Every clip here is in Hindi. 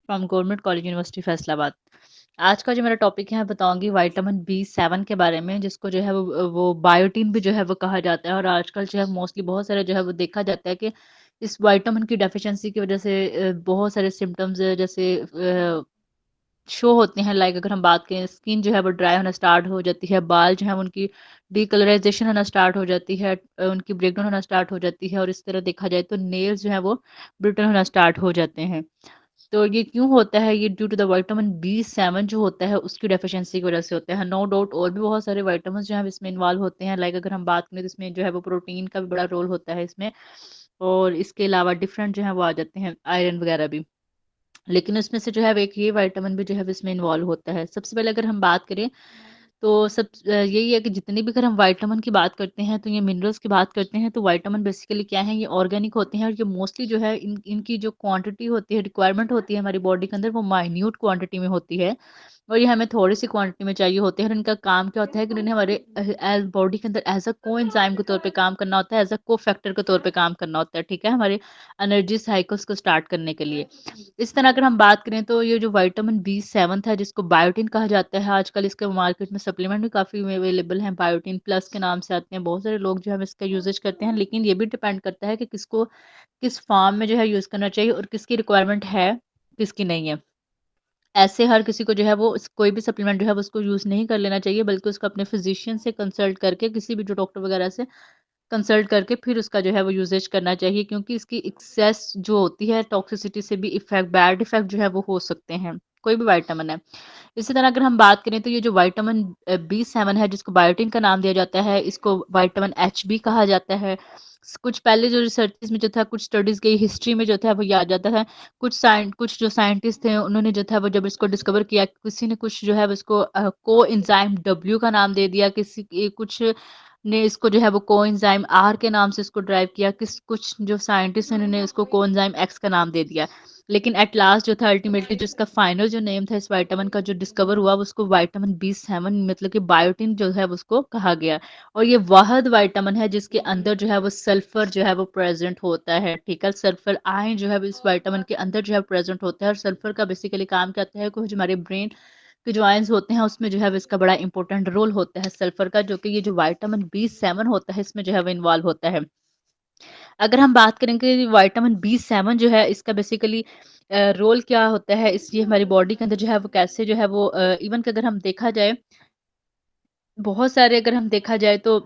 From government college university Faisalabad. आज का जो मेरा टॉपिक है, मैं बताऊँगी विटामिन बी7 के बारे में, जिसको जो है वो बायोटिन भी जो है वो कहा जाता है। और आजकल जो है मोस्टली बहुत सारे जो है वो देखा जाता है कि इस विटामिन की डेफिशिएंसी की वजह से बहुत सारे सिम्पटम्स जैसे शो होते हैं। लाइक अगर हम बात करें, स्किन जो है वो ड्राई होना स्टार्ट हो जाती है, बाल जो है उनकी डिकलराइजेशन होना स्टार्ट हो जाती है, उनकी ब्रेकडाउन होना स्टार्ट हो जाती है, और इस तरह देखा जाए तो नेल्स जो है वो ब्रिटल होना स्टार्ट हो जाते हैं। तो ये क्यों होता है? ये ड्यू टू द विटामिन बी7 जो होता है उसकी डेफिशिएंसी की वजह से होता है। नो डाउट और भी बहुत सारे विटामिन जो है इसमें इन्वॉल्व होते हैं। लाइक अगर हम बात करें तो इसमें जो है वो प्रोटीन का भी बड़ा रोल होता है इसमें, और इसके अलावा डिफरेंट जो है वो आ जाते हैं, आयरन वगैरह भी। लेकिन उसमें से जो है एक ये विटामिन भी जो है इसमें इन्वॉल्व होता है। सबसे पहले अगर हम बात करें तो यही है कि जितनी भी अगर हम विटामिन की बात करते हैं तो ये मिनरल्स की बात करते हैं, तो विटामिन बेसिकली क्या है, ये ऑर्गेनिक होते हैं। और ये मोस्टली जो है इनकी जो क्वांटिटी होती है, रिक्वायरमेंट होती है हमारी बॉडी के अंदर, वो माइन्यूट क्वांटिटी में होती है। और ये हमें थोड़ी सी क्वांटिटी में चाहिए होते हैं। और इनका काम क्या होता है कि इन्हें हमारे एज बॉडी के अंदर एज अ को एंजाइम के तौर पे काम करना होता है, एज अ को फैक्टर के तौर पे काम करना होता है। ठीक है, हमारे एनर्जी साइकिल्स को स्टार्ट करने के लिए। इस तरह अगर हम बात करें तो ये जो विटामिन बी7 था, जिसको बायोटिन कहा जाता है, आजकल इसके मार्केट में सप्लीमेंट भी काफ़ी अवेलेबल हैं, बायोटिन प्लस के नाम से आते हैं। बहुत सारे लोग जो है इसका यूजेज करते हैं, लेकिन ये भी डिपेंड करता है कि किसको किस फॉर्म में जो है यूज़ करना चाहिए और किसकी रिक्वायरमेंट है, किसकी नहीं है। ऐसे हर किसी को जो है वो कोई भी सप्लीमेंट जो है वो उसको यूज़ नहीं कर लेना चाहिए, बल्कि उसको अपने फिजिशियन से कंसल्ट करके, किसी भी जो डॉक्टर वगैरह से कंसल्ट करके फिर उसका जो है वो यूसेज करना चाहिए, क्योंकि इसकी एक्सेस जो होती है टॉक्सिसिटी से भी इफेक्ट, बैड इफेक्ट जो है वो हो सकते हैं, कोई भी विटामिन है। इसी तरह अगर हम बात करें तो ये जो विटामिन बी7 है, जिसको बायोटिन का नाम दिया जाता है, इसको विटामिन एच भी कहा जाता है। कुछ पहले जो रिसर्चेस में जो था, कुछ स्टडीज की हिस्ट्री में जो था वो याद जाता है। कुछ जो साइंटिस्ट थे उन्होंने जो था वो जब इसको डिस्कवर किया, किसी ने कुछ जो है इसको को एंजाइम डब्ल्यू का नाम दे दिया, कुछ ने इसको जो है वो कोएंजाइम आर के नाम से इसको ड्राइव किया, कुछ जो साइंटिस्ट हैं उन्होंने इसको कोएंजाइम एक्स का नाम दे दिया। लेकिन एट लास्ट जो था, अल्टीमेटली जो इसका फाइनल जो नेम था इस विटामिन का जो डिस्कवर हुआ, उसको विटामिन बी7 मतलब कि बायोटिन जो है उसको कहा गया। और ये वाहद विटामिन है जिसके अंदर जो है वो सल्फर जो है वो प्रेजेंट होता है। ठीक है, सल्फर आयन जो है वो इस विटामिन के अंदर जो है प्रेजेंट होता है। और सल्फर का बेसिकली काम क्या होता है, कुछ हमारे ब्रेन के जो आयंस होते हैं उसमें जो है वो इसका बड़ा इंपॉर्टेंट रोल होता है सल्फर का, जो कि ये जो विटामिन बी7 होता है इसमें जो है वो इन्वॉल्व होता है। अगर हम बात करें कि विटामिन बी7 जो है इसका बेसिकली रोल क्या होता है, इसलिए हमारी बॉडी के अंदर जो है वो कैसे जो है वो इवन कि अगर हम देखा जाए, बहुत सारे अगर हम देखा जाए तो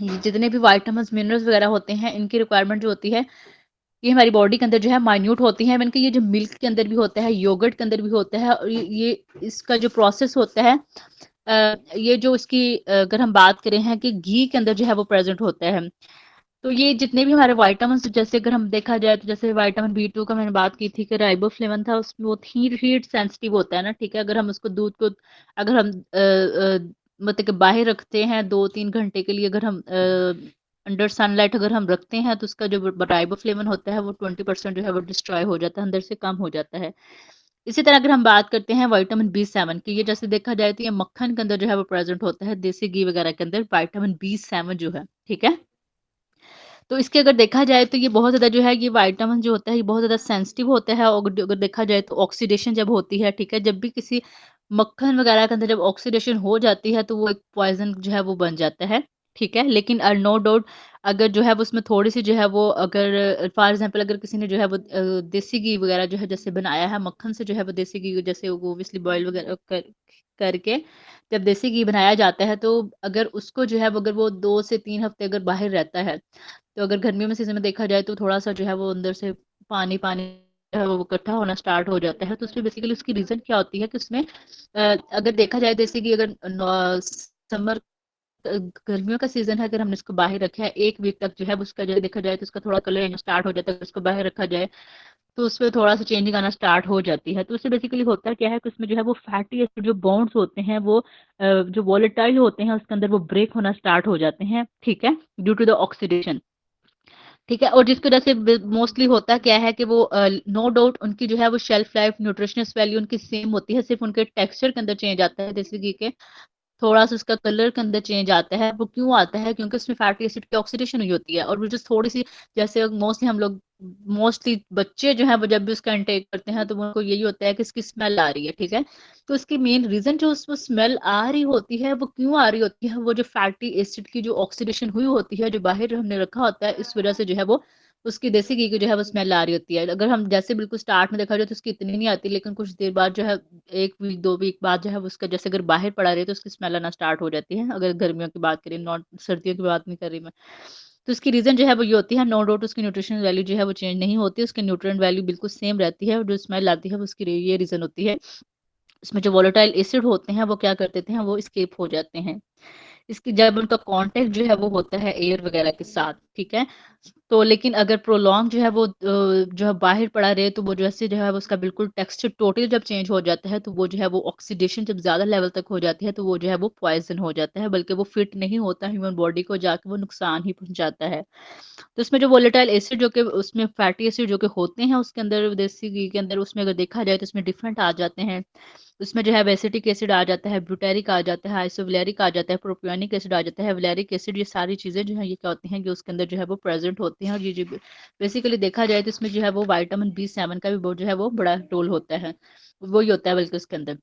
ये जितने भी विटामिन्स मिनरल्स वगैरह होते हैं, इनकी रिक्वायरमेट जो होती है ये हमारी बॉडी के अंदर जो है माइन्यूट होती है। इवन कि ये जो मिल्क के अंदर भी होता है, योगर्ट के अंदर भी होता है, और ये इसका जो प्रोसेस होता है, ये जो इसकी अगर हम बात करें हैं कि घी के अंदर जो है वो प्रेजेंट होता है। तो ये जितने भी हमारे विटामिन, जैसे अगर हम देखा जाए तो जैसे विटामिन बी2 का मैंने बात की थी कि राइबोफ्लेविन था, उसमें वो हीट सेंसिटिव होता है ना। ठीक है, अगर हम उसको दूध को अगर हम मतलब कि बाहर रखते हैं 2-3 घंटे के लिए, अगर हम अंडर सनलाइट अगर हम रखते हैं, तो उसका जो राइबोफ्लेविन होता है वो 20% जो है वो डिस्ट्रॉय हो जाता है, अंदर से कम हो जाता है। इसी तरह अगर हम बात करते हैं विटामिन बी7 की, ये जैसे देखा जाए तो ये मक्खन के अंदर जो है वो प्रेजेंट होता है, देसी घी वगैरह के अंदर विटामिन बी7 जो है। ठीक है, तो इसके अगर देखा जाए तो ये बहुत ज़्यादा जो है, ये विटामिन जो होता है ये बहुत ज़्यादा सेंसिटिव होता है। और अगर देखा जाए तो ऑक्सीडेशन जब होती है, ठीक है, जब भी किसी मक्खन वगैरह के अंदर जब ऑक्सीडेशन हो जाती है तो वो एक पॉइजन जो है वो बन जाता है। ठीक है, लेकिन नो डाउट अगर जो है वो उसमें थोड़ी सी जो है वो, अगर फॉर एग्जांपल अगर किसी ने जो है वो देसी घी वगैरह जो है जैसे बनाया है मक्खन से, जो है वो देसी घी जैसे वो ओब्वियसली बॉयल वगैरह करके जब देसी घी बनाया जाता है, तो अगर उसको जो है वो, अगर वो 2 से 3 हफ्ते अगर बाहर रहता है, तो अगर गर्मियों में सीज़न में देखा जाए तो थोड़ा-सा जो है वो अंदर से पानी-पानी जो है वो इकट्ठा होना स्टार्ट हो जाता है। तो उसमें बेसिकली उसकी रीज़न क्या होती है कि उसमें अगर देखा जाए, जैसे कि अगर समर गर्मियों का सीज़न है, अगर हमने इसको बाहर रखा है 1 वीक तक, जो है उसका जो देखा जाए तो उसका थोड़ा कलर आना स्टार्ट हो जाता है। अगर उसको बाहर रखा जाए तो उसमें थोड़ा-सा चेंजिंग आना स्टार्ट हो जाती है। तो उससे बेसिकली होता क्या है कि उसमें जो है वो फैटी एसिड जो बॉन्ड्स होते हैं वो जो वोलेटाइल होते हैं उसके अंदर वो ब्रेक होना स्टार्ट हो जाते हैं। ठीक है, ड्यू टू द ऑक्सीडेशन। ठीक है, और जिसकी वजह से मोस्टली होता क्या है कि वो नो डाउट उनकी जो है वो शेल्फ लाइफ, न्यूट्रिशनस वैल्यू उनकी सेम होती है, सिर्फ उनके टेक्सचर के अंदर चेंज आता है देसी घी के। थोड़ा-सा उसका कलर के अंदर चेंज आता है, वो क्यों आता है? क्योंकि उसमें फैटी एसिड की ऑक्सीडेशन हुई होती है और वो जो थोड़ी-सी, जैसे मोस्टली बच्चे जो हैं वो जब भी उसका इंटेक करते हैं तो उनको यही होता है कि इसकी स्मेल आ रही है, ठीक है? तो इसकी मेन रीज़न जो उसमें स्मेल आ रही होती है, वो क्यों आ रही होती है? वो जो फैटी एसिड की जो ऑक्सीडेशन हुई होती है, जो बाहर हमने रखा होता है, इस वज़ह से जो है वो उसकी देसी घी की जो है वो स्मेल आ रही होती है। अगर हम जैसे बिल्कुल स्टार्ट में देखा जाए तो उसकी इतनी नहीं आती, लेकिन कुछ देर बाद जो है 1 वीक 2 वीक बाद जो है वो उसका, जैसे अगर बाहर पड़ा रहे तो उसकी स्मेल आना स्टार्ट हो जाती है। अगर गर्मियों की बात करें, नॉट सर्दियों की बात नहीं कर रही मैं। तो इसकी रीज़न जो है वो ये होती है, नो डाउट उसकी न्यूट्रिशनल वैल्यू जो है वो चेंज नहीं होती, उसकी न्यूट्रिएंट वैल्यू बिल्कुल सेम रहती है और जो स्मेल आती है वो उसकी ये रीज़न होती है। इसमें जो वोलेटाइल एसिड होते हैं वो क्या कर देते हैं, वो एस्केप हो जाते हैं। इसकी जब उनका कॉन्टैक्ट जो है वो होता है एयर वगैरह के साथ, ठीक है? तो लेकिन अगर प्रोलॉन्ग जो है वो जो है बाहर पड़ा रहे तो वो जैसे जो है वो उसका बिल्कुल टेक्सचर टोटली जब चेंज हो जाता है तो वो जो है वो ऑक्सीडेशन जब ज़्यादा लेवल तक हो जाती है तो वो जो है वो पॉइज़न हो जाता है, बल्कि वो फिट नहीं होता ह्यूमन बॉडी को, जाके वो नुकसान ही पहुँचाता है। तो इसमें जो वोलेटाइल एसिड जो कि उसमें फैटी एसिड जो कि होते हैं उसके अंदर, देसी घी के अंदर, उसमें अगर देखा जाए तो इसमें डिफरेंट आ जाते हैं। उसमें जो है एसिटिक एसिड आ जाता है, ब्यूटेरिक आ जाता है, आइसोवैलेरिक आ जाता है, प्रोपियोनिक एसिड आ जाता है, वैलेरिक एसिड, ये सारी चीज़ें जो हैं ये क्या होती हैं कि उसके अंदर जो है वो प्रेज़ेंट होती हैं और ये जो बेसिकली देखा जाए तो इसमें जो है वो विटामिन बी7 का भी बहुत जो है वो बड़ा रोल होता है। वही होता है बल्कि उसके अंदर।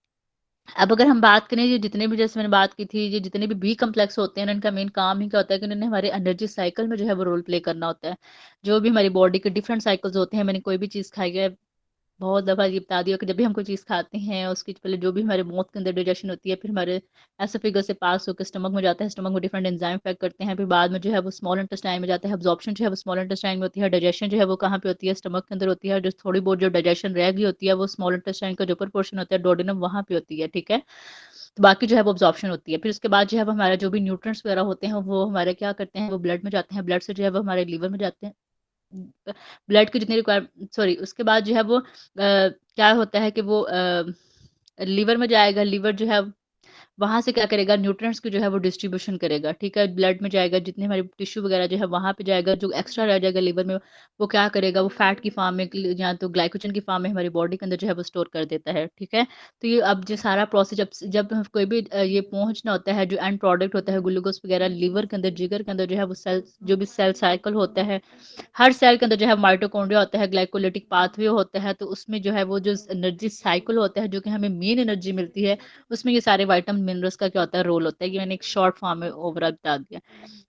अब अगर हम बात करें, ये जितने भी, जैसे मैंने बात की थी, ये जितने भी बी कॉम्प्लेक्स होते हैं ना, इनका मेन काम ही क्या होता है कि इन्होंने हमारे एनर्जी साइकिल में जो है वो रोल प्ले करना होता है। जो भी हमारी बॉडी के डिफरेंट साइकिल्स होते हैं, मैंने कोई भी चीज़ खाई है, बहुत दफ़ा ये बता दिया कि जब भी हम कोई चीज़ खाते हैं उसके पहले जो भी हमारे माउथ के अंदर डाइजेशन होती है, फिर हमारे एसोफेगस से पास होकर स्टमक में जाता है, स्टमक में डिफरेंट एंजाइम पैक करते हैं, फिर बाद में जो है वो स्मॉल इंटेस्टाइन में जाता है, अब्जॉर्प्शन जो है वो स्मॉल इंटेस्टाइन में होती है, डाइजेशन जो है वो कहाँ पे होती है, स्टमक के अंदर होती है, जो थोड़ी बहुत जो डाइजेशन रह गई होती है वो स्मॉल इंटेस्टाइन का जो ऊपर पोर्शन होता है, डोडेनम, वहाँ पे होती है, ठीक है? तो बाकी जो है वो अब्जॉर्प्शन होती है। फिर उसके बाद जो है वो हमारा जो भी न्यूट्रिएंट्स वगैरह होते हैं वो हमारे क्या करते हैं, वो ब्लड में जाते हैं, ब्लड से जो है वो हमारे लीवर में जाते हैं। ब्लड की जितनी रिक्वायर सॉरी उसके बाद जो है वो क्या होता है कि वो लीवर में जाएगा, लीवर जो है वहाँ से क्या करेगा, न्यूट्रिएंट्स की जो है वो डिस्ट्रीब्यूशन करेगा, ठीक है? ब्लड में जाएगा, जितनी हमारी टिश्यू वगैरह जो है वहाँ पे जाएगा, जो एक्स्ट्रा रह जाएगा लीवर में, वो क्या करेगा, वो फैट की फॉर्म में या तो ग्लाइकोजन की फॉर्म में हमारी बॉडी के अंदर जो है वो स्टोर कर देता है, ठीक है? तो ये अब जो सारा प्रोसेस जब हम कोई भी ये पहुँचना होता है, जो एंड प्रोडक्ट होता है ग्लूकोज वगैरह लीवर के अंदर, जिगर के अंदर जो है वो सेल्स, जो भी सेल साइकिल होता है, हर सेल के अंदर जो है माइटोकॉन्ड्रिया होता है, ग्लाइकोलिटिक पाथवे होता है, तो उसमें जो है वो जो एनर्जी साइकिल होता है, जो कि हमें मेन एनर्जी मिलती है, उसमें ये सारे विटामिन मिनरल्स का क्या होता है, रोल होता है। ये मैंने एक शॉर्ट फॉर्म में ओवरऑल बता दिया।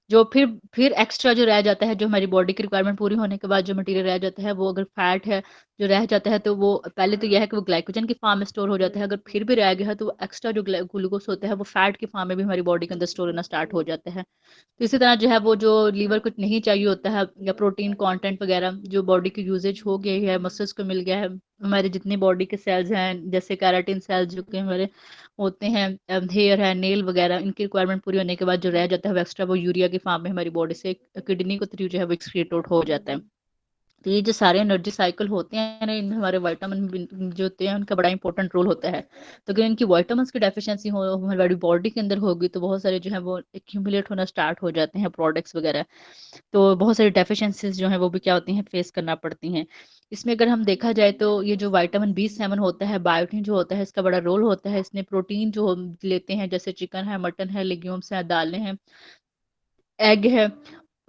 जो फिर एक्स्ट्रा जो रह जाता है, जो हमारी बॉडी की रिक्वायरमेंट पूरी होने के बाद जो मटेरियल रह जाता है, वो अगर फैट है, जो रह जाता है, तो वो पहले तो यह है कि वो ग्लाइकोजन की फॉर्म में स्टोर हो जाता है। अगर फिर भी रह गया है, तो वो एक्स्ट्रा जो ग्लूकोज होता है, वो फैट की फॉर्म में भी हमारी बॉडी के अंदर स्टोर होना स्टार्ट हो जाता है। तो इसी तरह जो है वो जो लीवर को नहीं चाहिए होता है, या प्रोटीन कंटेंट वगैरह जो बॉडी की यूजेज हो गई है, मसल्स को मिल गया है, हमारे जितने बॉडी के सेल्स हैं, जैसे कैराटिन सेल्स जो कि हमारे होते हैं, हेयर है, नेल वगैरह, इनकी रिक्वायरमेंट पूरी होने के बाद जो रह जाता है वो एक्स्ट्रा, वो यूरिया की फॉर्म में हमारी बॉडी से किडनी को थ्रू जो है वो एक्सक्रीट आउट हो जाता है। तो ये जो सारे एनर्जी साइकिल होते हैं ना, इनमें हमारे विटामिन जो होते हैं उनका बड़ा इंपॉर्टेंट रोल होता है। तो अगर इनकी विटामिन्स की डेफिशिएंसी हो हमारी बॉडी के अंदर होगी तो बहुत सारे जो है वो एक्यूमुलेट होना स्टार्ट हो जाते हैं प्रोडक्ट्स वगैरह। तो बहुत सारी डेफिशिएंसीज जो हैं वो भी क्या होती हैं, फेस करना पड़ती हैं। इसमें अगर हम देखा जाए तो ये जो विटामिन बी7 होता है, बायोटिन जो होता है, इसका बड़ा रोल होता है। इसमें प्रोटीन जो हम लेते हैं, जैसे चिकन है, मटन है, लेग्यूम्स हैं, दालें हैं, एग है,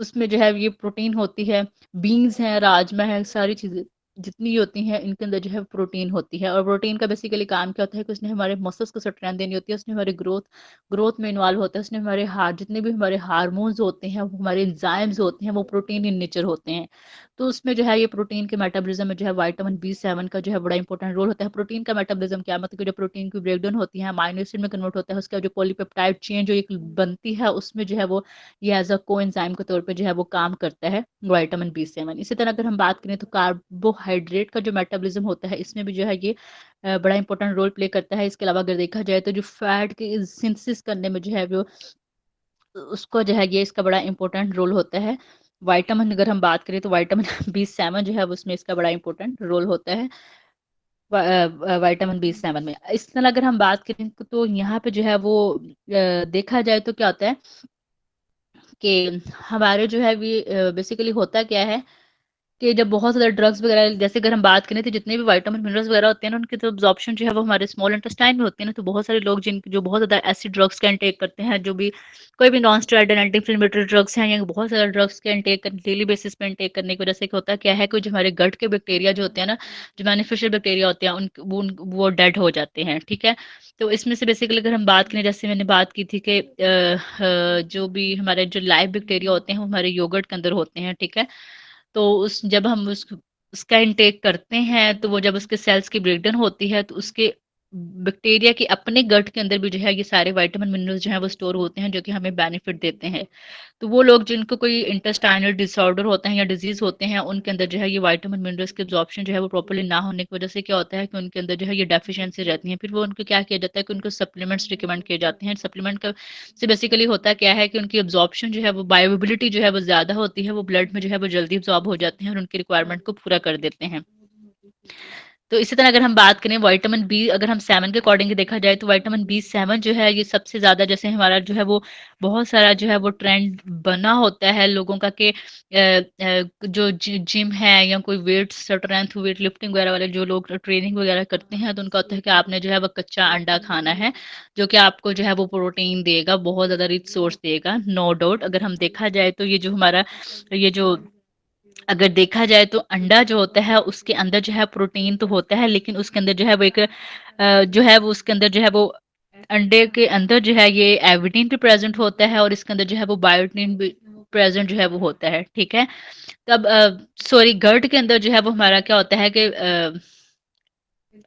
उसमें जो है ये प्रोटीन होती है। बीन्स हैं, राजमा है, सारी चीज़ें जितनी होती हैं इनके अंदर जो है प्रोटीन होती है। और प्रोटीन का बेसिकली काम क्या होता है कि उसने हमारे मसल्स को स्ट्रेंथ देनी होती है, उसने हमारे ग्रोथ में इन्वॉल्व होता है, उसने हमारे जितने भी हमारे हार्मोन्स होते हैं, वो हमारे एंजाइम्स होते हैं, वो प्रोटीन इन नेचर होते हैं। तो उसमें जो है ये प्रोटीन के मेटाबॉलिज्म में जो है विटामिन बी7 का जो है बड़ा इंपॉर्टेंट रोल होता है। प्रोटीन का मेटाबॉलिज्म क्या मतलब कि जो प्रोटीन की ब्रेकडाउन होती है, अमाइनो एसिड में कन्वर्ट होता है, उसका जो पॉलीपेप्टाइड चेन जो एक बनती है, उसमें जो है वो ये एज अ कोएंजाइम के तौर पे जो है वो काम करता है विटामिन बी7। इसी तरह अगर हम बात करें तो कार्बोहाइड्रेट का जो मेटाबॉलिज्म होता है, इसमें भी जो है ये बड़ा इंपॉर्टेंट रोल प्ले करता है। इसके अलावा अगर देखा जाए तो जो फैट की सिंथेसिस करने में जो है वो उसको जो है ये इसका बड़ा इंपॉर्टेंट रोल होता है। विटामिन अगर हम बात करें तो विटामिन बी7 जो है उसमें इसका बड़ा इंपॉर्टेंट रोल होता है विटामिन बी7 में। इस तरह अगर हम बात करें तो यहाँ पे जो है वो देखा जाए तो क्या होता है कि हमारे जो है बेसिकली होता क्या है कि जब बहुत ज़्यादा ड्रग्स वगैरह, जैसे अगर हम बात करें तो जितने भी विटामिन मिनरल्स वगैरह होते हैं ना, उनकी तो अब्जॉर्प्शन जो है वो हमारे स्मॉल इंटेस्टाइन में होती है ना, तो बहुत सारे लोग जो बहुत ज़्यादा एसिड ड्रग्स का इंटेक करते हैं, जो भी कोई भी non steroidal anti inflammatory drugs हैं या बहुत ज़्यादा ड्रग्स के इंटेक डेली बेसिस पे इंटेक करने की वजह से क्या होता है, क्या है कि जो हमारे गट के बैक्टीरिया जो होते हैं ना, जो बेनिफिशियल बैक्टीरिया होते हैं, वो डेड हो जाते हैं, ठीक है। तो इसमें से बेसिकली अगर हम बात करें, जैसे मैंने बात की थी कि जो भी हमारे जो लाइव बैक्टीरिया होते हैं वो हमारे योगर्ट के अंदर होते हैं, ठीक है। तो उस जब हम उसका इंटेक करते हैं, तो वो जब उसके सेल्स की ब्रेकडाउन होती है, तो उसके बैक्टीरिया के अपने गट के अंदर भी जो है ये सारे विटामिन मिनरल्स जो हैं वो स्टोर होते हैं, जो कि हमें बेनिफिट देते हैं। तो वो लोग जिनको कोई इंटेस्टाइनल डिसऑर्डर होता है या डिजीज होते हैं, उनके अंदर जो है ये विटामिन मिनरल्स की अब्जॉर्प्शन जो है वो प्रॉपर्ली ना होने की वजह से क्या होता है कि उनके अंदर जो है ये डेफिशिएंसी रहती है। फिर वो उनको क्या किया जाता है कि उनको सप्लीमेंट्स रिकमेंड किए जाते हैं। सप्लीमेंट का से बेसिकली होता क्या है कि उनकी अब्जॉर्प्शन जो है वो बायोबिलिटी जो है वो ज़्यादा होती है, वो ब्लड में जो है वो जल्दी अब्जॉर्ब हो जाते हैं और उनकी रिक्वायरमेंट को पूरा कर देते हैं। तो इसी तरह अगर हम बात करें विटामिन बी, अगर हम 7 के अकॉर्डिंग देखा जाए तो विटामिन बी 7 जो है ये सबसे ज़्यादा, जैसे हमारा जो है वो बहुत सारा जो है वो ट्रेंड बना होता है लोगों का कि जो जिम है या कोई वेट स्ट्रेंथ वेट लिफ्टिंग वगैरह वाले जो लोग ट्रेनिंग वगैरह करते हैं, तो उनका होता है कि आपने जो है वो कच्चा अंडा खाना है, जो कि आपको जो है वो प्रोटीन देगा, बहुत ज़्यादा रिच सोर्स देगा, नो डाउट। अगर हम देखा जाए तो ये जो हमारा ये जो अगर देखा जाए तो अंडा जो होता है उसके अंदर जो है प्रोटीन तो होता है, लेकिन उसके अंदर जो है वो एक जो है वो उसके अंदर जो है वो अंडे के अंदर जो है ये एविटीन भी प्रेजेंट होता है और इसके अंदर जो है वो बायोटीन भी प्रेजेंट जो है वो होता है, ठीक है। तब सॉरी, गर्ड के अंदर जो है वो हमारा क्या होता है कि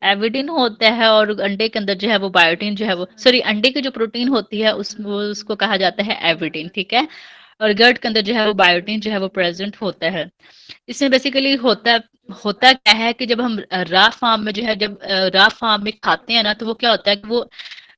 एविडिन होता है और अंडे के अंदर जो है वो बायोटीन जो है वो, सॉरी, अंडे की जो प्रोटीन होती है उसको कहा जाता है एविडिन, ठीक है। और गर्ड के अंदर जो है वो बायोटीन जो है वो प्रेजेंट होता है। इसमें बेसिकली होता होता क्या है कि जब हम रा फार्म में जो है जब रा फार्म में खाते हैं ना, तो वो क्या होता है कि वो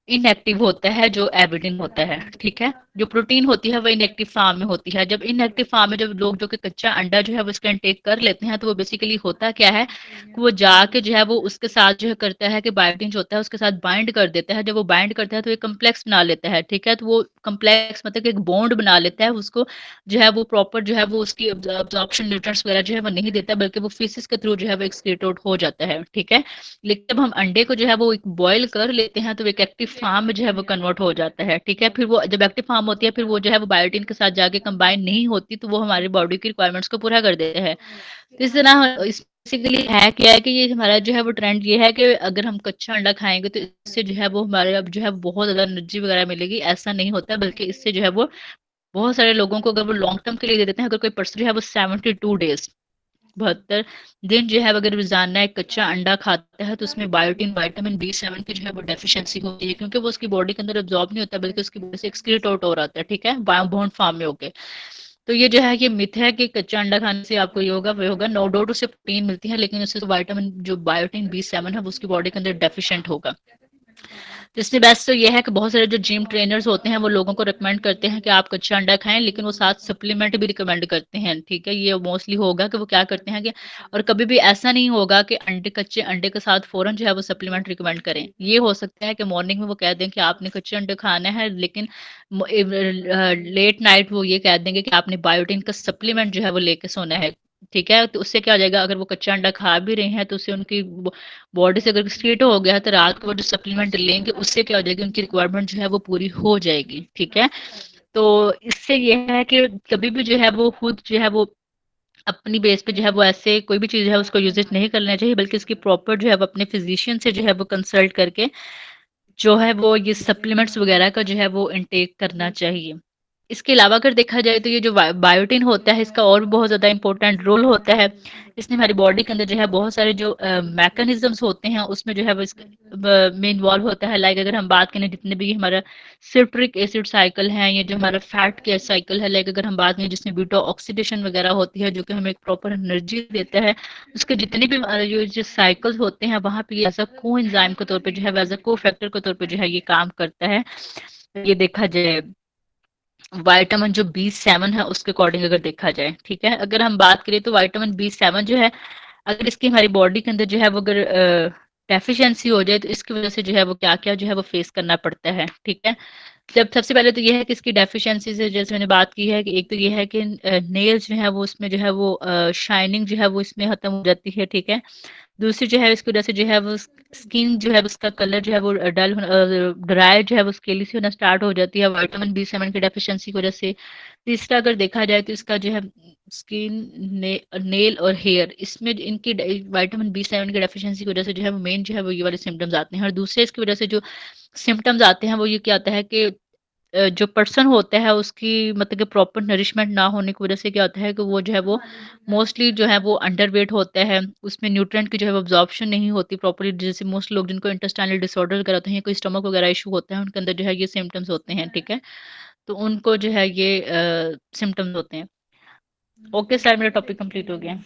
इनएक्टिव होता है जो एविडिन होता है, ठीक है। जो प्रोटीन होती है वो इनएक्टिव फार्म में होती है। जब इनएक्टिव फार्म में जब लोग जो कि कच्चा अंडा जो है वो इसका इंटेक कर लेते हैं, तो वो बेसिकली होता क्या है कि वो जाके जो है वो उसके साथ जो है करता है कि बायोटिन जो होता है उसके साथ बाइंड कर देता है। जब वो बाइंड करता है तो एक कम्प्लेक्स बना लेता है, ठीक है। तो वो कम्प्लेक्स मतलब कि एक बॉन्ड बना लेता है, उसको जो है वो प्रॉपर जो है वो उसकी अब्जॉर्प्शन न्यूट्रिएंट्स वगैरह जो है वो नहीं देता, बल्कि वो फीसिस के थ्रू जो है वो एक्सक्रीट आउट हो जाता है, ठीक है। लेकिन जब हम अंडे को जो है वो एक बॉयल कर लेते हैं, तो एक एक्टिव फार्म में जो है वो कन्वर्ट हो जाता है, ठीक है। फिर वो जब एक्टिव फार्म होती है, फिर वो जो है वो बायोटिन के साथ जाके कंबाइन नहीं होती, तो वो हमारी बॉडी की रिक्वायरमेंट्स को पूरा कर देते हैं। तो इस तरह इस बेसिकली है क्या है कि ये हमारा जो है वो ट्रेंड ये है कि अगर हम कच्चा अंडा खाएंगे तो इससे जो है वो हमारे अब जो है बहुत ज्यादा एनर्जी वगैरह मिलेगी, ऐसा नहीं होता है। बल्कि इससे जो है वो बहुत सारे लोगों को अगर वो लॉन्ग टर्म के लिए दे देते हैं, अगर कोई पर्सन जो है वो 72 डेज 72 दिन जो है अगर रोजाना एक कच्चा अंडा खाता है, तो उसमें बायोटीन विटामिन बी 7 की जो है वो डेफिशिएंसी होती है, क्योंकि वो उसकी बॉडी के अंदर एब्जॉर्ब नहीं होता, बल्कि उसकी बॉडी से एक्सक्रीट आउट हो रहा है, ठीक है, बायोबॉन्ड फॉर्म में होके। तो ये जो है ये मिथ है कि कच्चा अंडा खाने से आपको ये होगा वो होगा, नो डाउट उससे प्रोटीन मिलती है, लेकिन उससे विटामिन जो बायोटीन बी 7 है वो उसकी बॉडी के अंदर डेफिशिएंट होगा। तो इसलिए बेस्ट तो ये है कि बहुत सारे जो जिम ट्रेनर्स होते हैं वो लोगों को रिकमेंड करते हैं कि आप कच्चा अंडा खाएं, लेकिन वो साथ सप्लीमेंट भी रिकमेंड करते हैं, ठीक है। ये मोस्टली होगा कि वो क्या करते हैं कि, और कभी भी ऐसा नहीं होगा कि कच्चे अंडे के साथ फौरन जो है वो सप्लीमेंट रिकमेंड करें। ये हो सकता है कि मॉर्निंग में वो कह दें कि आपने कच्चे अंडे खाना है, लेकिन लेट नाइट वो ये कह देंगे कि आपने बायोटिन का सप्लीमेंट जो है वो लेके सोना है, ठीक है। तो उससे क्या हो जाएगा, अगर वो कच्चा अंडा खा भी रहे हैं तो उससे उनकी बॉडी से अगर कीटो हो गया है, तो रात को वो जो सप्लीमेंट लेंगे उससे क्या हो जाएगी, उनकी रिक्वायरमेंट जो है वो पूरी हो जाएगी, ठीक है। तो इससे ये है कि कभी भी जो है वो खुद जो है वो अपनी बेस पे जो है वो ऐसे कोई भी चीज़ है उसको यूज नहीं करना चाहिए, बल्कि इसकी प्रॉपर जो है वो अपने फिजिशियन से जो है वो कंसल्ट करके जो है वो ये सप्लीमेंट्स वगैरह का जो है वो इनटेक करना चाहिए। इसके अलावा अगर देखा जाए तो ये जो बायोटिन होता है इसका और भी बहुत ज़्यादा इंपॉर्टेंट रोल होता है। इसने हमारी बॉडी के अंदर जो है बहुत सारे जो मैकेनिज्म्स होते हैं उसमें जो है वो में इन्वॉल्व होता है। लाइक अगर हम बात करें जितने भी हमारा सिट्रिक एसिड साइकिल है, या जो हमारा फैट के साइकिल है, लाइक अगर हम बात करें जिसमें ब्यूटा ऑक्सीडेशन वगैरह होती है जो कि हमें एक प्रॉपर एनर्जी देता है, उसके जितने भी जो साइकिल्स होते हैं वहाँ पे एज अ को एंजाइम के तौर पे जो है एज अ को फैक्टर के तौर पे जो है ये काम करता है। ये देखा जाए विटामिन जो बी 7 है उसके अकॉर्डिंग अगर देखा जाए, ठीक है। अगर हम बात करें तो विटामिन बी 7 जो है अगर इसकी हमारी बॉडी के अंदर जो है वो अगर डेफिशिएंसी हो जाए, तो इसकी वजह से जो है वो क्या क्या जो है वो फेस करना पड़ता है, ठीक है। जब सबसे पहले तो ये है कि इसकी डेफिशिएंसी से जैसे मैंने बात की है कि एक तो ये है कि नेल्स जो है वो उसमें जो है वो शाइनिंग जो है वो इसमें खत्म हो जाती है, ठीक है। दूसरी जो है इसकी वजह से जो है वो स्किन जो है उसका कलर जो है वो डल ड्राई जो है वो स्केली सी होना स्टार्ट हो जाती है विटामिन बी 7 की डेफिशिएंसी की वजह से। तीसरा अगर देखा जाए तो इसका जो है स्किन, नेल और हेयर, इसमें इनकी विटामिन बी 7 की डेफिशिएंसी की वजह से जो है वो मेन जो है वो ये वाले सिम्टम्स आते हैं। और दूसरे इसकी वजह से जो सिम्टम्स आते हैं वो ये क्या आता है कि जो पर्सन होता है उसकी मतलब कि प्रॉपर नरिशमेंट ना होने की वजह से क्या होता है कि वो जो है वो मोस्टली जो है वो अंडरवेट होता है, उसमें न्यूट्रिएंट की जो है वो अब्जॉर्प्शन नहीं होती प्रॉपर्ली। जैसे मोस्ट लोग जिनको इंटेस्टाइनल डिसऑर्डर वगैरह होते हैं या कोई स्टमक वगैरह इशू होता है उनके अंदर जो है ये सिम्टम्स होते हैं, ठीक है। तो उनको जो है ये सिम्टम्स होते हैं। ओके सर, मेरा टॉपिक कंप्लीट हो गया।